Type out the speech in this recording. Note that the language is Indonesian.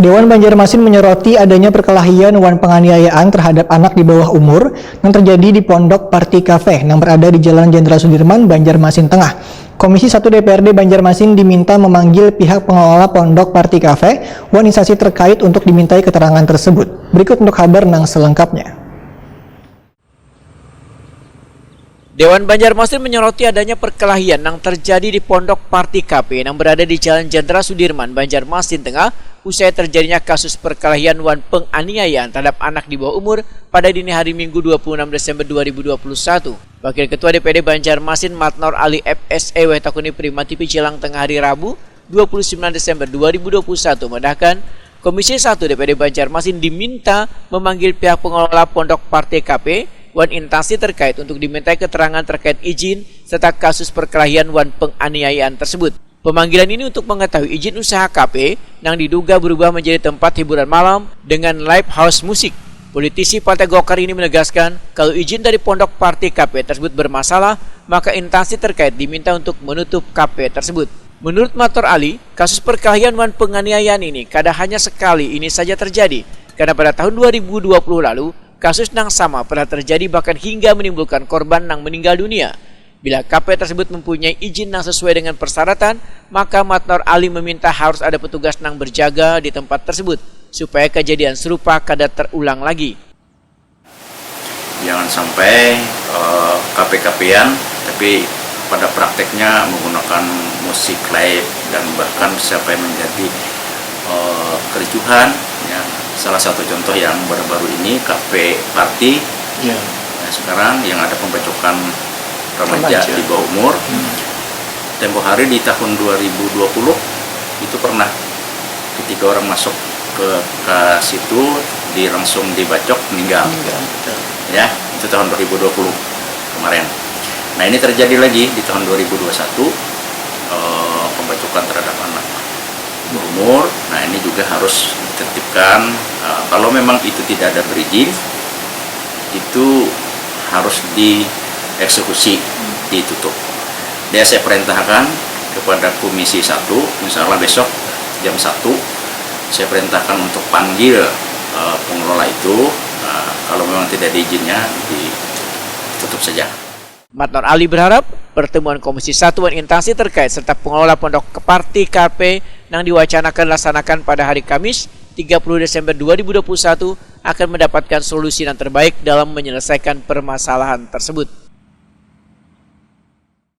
Dewan Banjarmasin menyoroti adanya perkelahian wan penganiayaan terhadap anak di bawah umur yang terjadi di Pondok Party Cafe yang berada di Jalan Jenderal Sudirman, Banjarmasin Tengah. Komisi 1 DPRD Banjarmasin diminta memanggil pihak pengelola Pondok Party Cafe, wan instansi terkait untuk dimintai keterangan tersebut. Berikut untuk kabar nang selengkapnya. Dewan Banjarmasin menyoroti adanya perkelahian yang terjadi di Pondok Party Cafe yang berada di Jalan Jenderal Sudirman, Banjarmasin Tengah, usai terjadinya kasus perkelahian wan penganiayaan terhadap anak di bawah umur pada dini hari Minggu 26 Desember 2021. Wakil Ketua DPD Banjarmasin Matnor Ali FSE Wehtakuni Primati Cilang Tengah hari Rabu 29 Desember 2021 mendahkan Komisi 1 DPD Banjarmasin diminta memanggil pihak pengelola Pondok Party Cafe wan instansi terkait untuk dimintai keterangan terkait izin serta kasus perkelahian wan penganiayaan tersebut. Pemanggilan ini untuk mengetahui izin usaha kafe yang diduga berubah menjadi tempat hiburan malam dengan live house musik. Politisi Partai Golkar ini menegaskan kalau izin dari Pondok Party Cafe tersebut bermasalah, maka instansi terkait diminta untuk menutup kafe tersebut. Menurut Matnor Ali, kasus perkelahian wan penganiayaan ini kadang hanya sekali ini saja terjadi, karena pada tahun 2020 lalu kasus yang sama pernah terjadi bahkan hingga menimbulkan korban yang meninggal dunia. Bila kafe tersebut mempunyai izin yang sesuai dengan persyaratan, maka Matnor Ali meminta harus ada petugas yang berjaga di tempat tersebut supaya kejadian serupa kada terulang lagi. Jangan sampai kafe-kafean tapi pada prakteknya menggunakan musik live dan bahkan sampai menjadi kericuhan. Ya. Salah satu contoh yang baru-baru ini kafe party, nah, sekarang yang ada pembacokan remaja di bawah umur. Tempo hari di tahun 2020 itu pernah ketika orang masuk ke situ langsung dibacok meninggal. Ya, itu tahun 2020 kemarin. Nah, ini terjadi lagi di tahun 2021 pembacokan terhadap anak berumur. Nah, ini juga harus ditertibkan. Kalau memang itu tidak ada berizin, itu harus dieksekusi, ditutup. Dia saya perintahkan kepada Komisi 1, misalnya besok jam 1, saya perintahkan untuk panggil pengelola itu. Kalau memang tidak ada izinnya, ditutup saja. Matnor Ali berharap pertemuan Komisi 1 dan instansi terkait serta pengelola Pondok Party Cafe yang diwacanakan dilaksanakan pada hari Kamis 30 Desember 2021 akan mendapatkan solusi yang terbaik dalam menyelesaikan permasalahan tersebut.